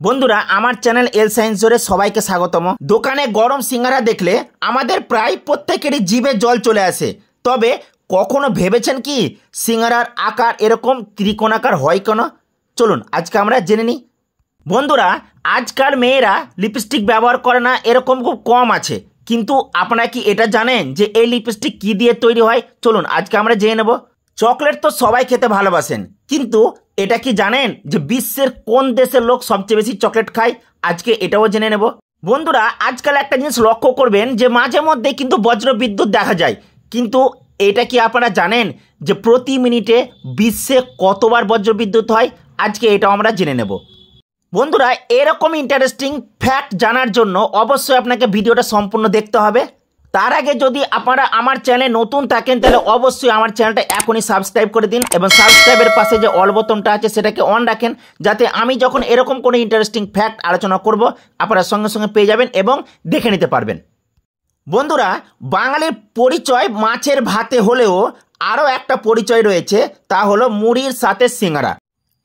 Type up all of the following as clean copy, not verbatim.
বন্ধুরা আমার চ্যানেল এল সায়েন্সরে সবাইকে স্বাগতম। দোকানে গরম সিঙ্গারা দেখলে আমাদের প্রায় প্রত্যেকেরই জিভে জল চলে আসে। তবে কখনো ভেবেছেন কি সিঙ্গারার আকার এরকম ত্রিকোণাকার হয় কেন? চলুন আজকে আমরা জেনে নিই। বন্ধুরা আজকাল মেয়েরা লিপস্টিক ব্যবহার করে না এরকম খুব কম আছে, কিন্তু আপনারা কি এটা জানেন যে এই লিপস্টিক কি দিয়ে তৈরি হয়? চলুন আজকে আমরা জেনে নেব। চকলেট তো সবাই খেতে ভালোবাসেন, কিন্তু এটা কি জানেন যে বিশ্বের কোন দেশের লোক সবচেয়ে বেশি চকলেট খায়? আজকে এটাও জেনে নেব। বন্ধুরা আজকাল একটা জিনিস লক্ষ্য করবেন যে মাঝে মধ্যে কিন্তু বজ্র বিদ্যুৎ দেখা যায়, কিন্তু এটা কি আপনারা জানেন যে প্রতি মিনিটে বিশ্বে কতবার বজ্র বিদ্যুৎ হয়? আজকে এটাও আমরা জেনে নেব। বন্ধুরা এরকম ইন্টারেস্টিং ফ্যাক্ট জানার জন্য অবশ্যই আপনাকে ভিডিওটা সম্পূর্ণ দেখতে হবে। তার আগে যদি আপনারা আমার চ্যানেলে নতুন থাকেন তাহলে অবশ্যই আমার চ্যানেলটা এখনই সাবস্ক্রাইব করে দিন এবং সাবস্ক্রাইবের পাশে যে অল বোতামটা আছে সেটাকে অন রাখেন, যাতে আমি যখন এরকম কোনো ইন্টারেস্টিং ফ্যাক্ট আলোচনা করব আপনারা সঙ্গে সঙ্গে পেয়ে যাবেন এবং দেখে নিতে পারবেন। বন্ধুরা বাঙালির পরিচয় মাছের ভাতে হলেও আরও একটা পরিচয় রয়েছে, তা হলো মুড়ির সাথে সিঙ্গারা।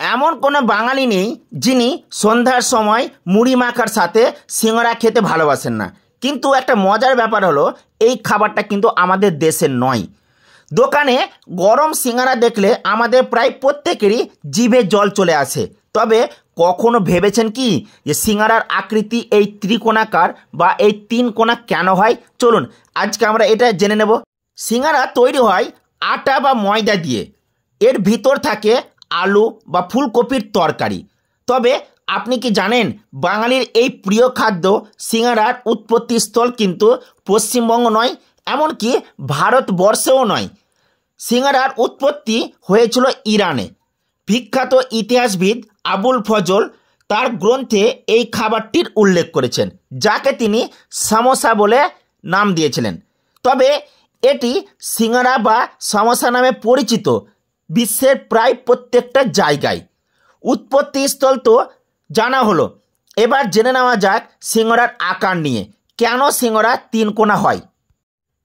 এমন কোনো বাঙালি নেই যিনি সন্ধ্যার সময় মুড়ি মাখার সাথে সিঙ্গারা খেতে ভালোবাসেন না। কিন্তু একটা মজার ব্যাপার হলো এই খাবারটা কিন্তু আমাদের দেশের নয়। দোকানে গরম সিঙ্গারা দেখলে আমাদের প্রায় প্রত্যেকেরই জিভে জল চলে আসে। তবে কখনো ভেবেছেন কি যে সিঙ্গারার আকৃতি এই ত্রিকোণাকার বা এই তিন কোণা কেন হয়? চলুন আজকে আমরা এটা জেনে নেব। সিঙ্গারা তৈরি হয় আটা বা ময়দা দিয়ে। এর ভিতর থাকে আলু বা ফুলকপির তরকারি। তবে আপনি কি জানেন বাঙালির এই প্রিয় খাদ্য সিঙ্গারার উৎপত্তিস্থল কিন্তু পশ্চিমবঙ্গ নয়, এমনকি ভারতবর্ষেও নয়। সিঙ্গারার উৎপত্তি হয়েছিল ইরানে। বিখ্যাত ইতিহাসবিদ আবুল ফজল তার গ্রন্থে এই খাবারটির উল্লেখ করেছেন, যাকে তিনি সামোসা বলে নাম দিয়েছিলেন। তবে এটি সিঙ্গারা বা সামোসা নামে পরিচিত বিশ্বের প্রায় প্রত্যেকটা জায়গায়। উৎপত্তিস্থল তো জানা হলো, এবার জেনে নেওয়া যাক সিঙ্গারার আকার নিয়ে। কেন সিঙ্গারা তিন কোণা হয়?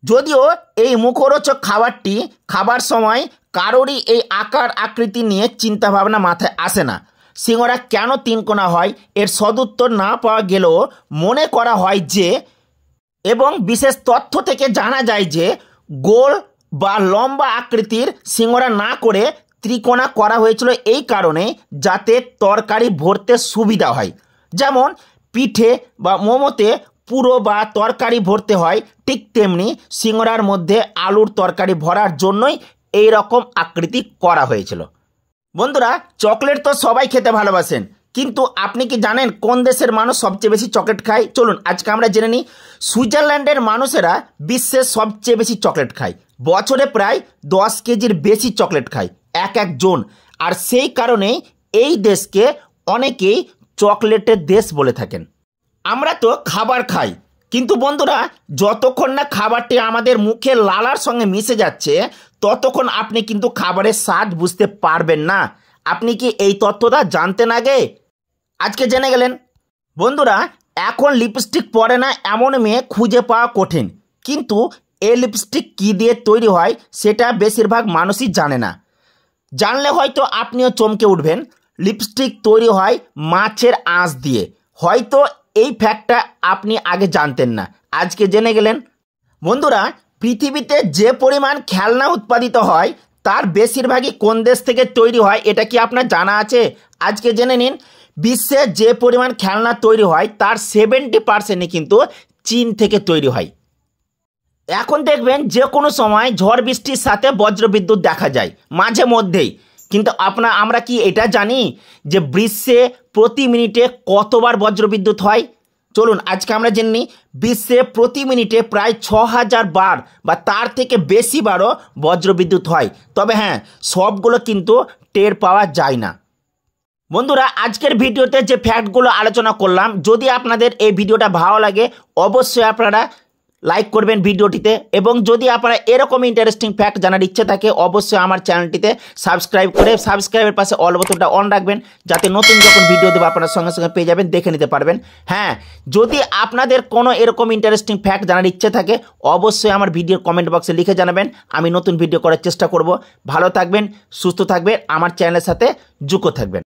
যদিও এই মুখরোচক খাবারটি খাবার সময় কারোরই এই আকার আকৃতি নিয়ে চিন্তাভাবনা মাথায় আসে না। সিঙ্গারা কেন তিন কোণা হয় এর সদুত্তর না পাওয়া গেলেও মনে করা হয় যে, এবং বিশেষ তথ্য থেকে জানা যায় যে গোল বা লম্বা আকৃতির সিঙ্গারা না করে ত্রিকোণা করা হয়েছিল এই কারণে যাতে তরকারি ভরতে সুবিধা হয়। যেমন পিঠে বা মোমোতে পুরো বা তরকারি ভরতে হয়, ঠিক তেমনি সিঙ্গারার মধ্যে আলুর তরকারি ভরার জন্যই এই রকম আকৃতি করা হয়েছিল। বন্ধুরা চকলেট তো সবাই খেতে ভালোবাসেন, কিন্তু আপনি কি জানেন কোন দেশের মানুষ সবচেয়ে বেশি চকলেট খায়? চলুন আজকে আমরা জেনে নিই। সুইজারল্যান্ডের মানুষেরা বিশ্বের সবচেয়ে বেশি চকলেট খায়। বছরে প্রায় 10 কেজির বেশি চকলেট খায় এক একজন। আর সেই কারণেই এই দেশকে অনেকেই চকলেটের দেশ বলে থাকেন। আমরা তো খাবার খাই, কিন্তু বন্ধুরা যতক্ষণ না খাবারটি আমাদের মুখে লালার সঙ্গে মিশে যাচ্ছে ততক্ষণ আপনি কিন্তু খাবারের স্বাদ বুঝতে পারবেন না। আপনি কি এই তথ্যটা জানতেন আগে? আজকে জেনে গেলেন। বন্ধুরা এখন লিপস্টিক পরে না এমন মেয়ে খুঁজে পাওয়া কঠিন, কিন্তু এই লিপস্টিক কী দিয়ে তৈরি হয় সেটা বেশিরভাগ মানুষই জানে না। জানলে হয়তো আপনিও চমকে উঠবেন। লিপস্টিক তৈরি হয় মাছের আঁশ দিয়ে। হয়তো এই ফ্যাক্টটা আপনি আগে জানতেন না, আজকে জেনে গেলেন। বন্ধুরা পৃথিবীতে যে পরিমাণ খেলনা উৎপাদিত হয় তার বেশিরভাগই কোন দেশ থেকে তৈরি হয় এটা কি আপনার জানা আছে? আজকে জেনে নিন। বিশ্বে যে পরিমাণ খেলনা তৈরি হয় তার 70% কিন্তু চীন থেকে তৈরি হয়। এখন দেখবেন যে কোনো সময় ঝড় বৃষ্টির সাথে বজ্রবিদ্যুৎ দেখা যায় মাঝে মধ্যেই, কিন্তু আমরা কি এটা জানি যে বিশ্বে প্রতি মিনিটে কতবার বজ্রবিদ্যুৎ হয়? চলুন আজকে আমরা জেনে নিই। বিশ্বে প্রতি মিনিটে প্রায় 6000 বার বা তার থেকে বেশি বারও বজ্রবিদ্যুৎ হয়। তবে হ্যাঁ, সবগুলো কিন্তু টের পাওয়া যায় না। বন্ধুরা আজকের ভিডিওতে যে ফ্যাক্টগুলো আলোচনা করলাম, যদি আপনাদের এই ভিডিওটা ভালো লাগে অবশ্যই আপনারা লাইক করবেন ভিডিওটিতে, এবং যদি আপনারা এরকম ইন্টারেস্টিং ফ্যাক্ট জানার ইচ্ছে থাকে অবশ্যই আমার চ্যানেলটিতে সাবস্ক্রাইব করে সাবস্ক্রাইবের পাশে অল বোতামটা অন রাখবেন, যাতে নতুন যখন ভিডিও দেবো আপনারা সঙ্গে সঙ্গে পেয়ে যাবেন, দেখে নিতে পারবেন। হ্যাঁ, যদি আপনাদের কোনো এরকম ইন্টারেস্টিং ফ্যাক্ট জানার ইচ্ছে থাকে অবশ্যই আমার ভিডিওর কমেন্ট বক্সে লিখে জানাবেন, আমি নতুন ভিডিও করার চেষ্টা করব। ভালো থাকবেন, সুস্থ থাকবেন, আমার চ্যানেলের সাথে যুক্ত থাকবেন।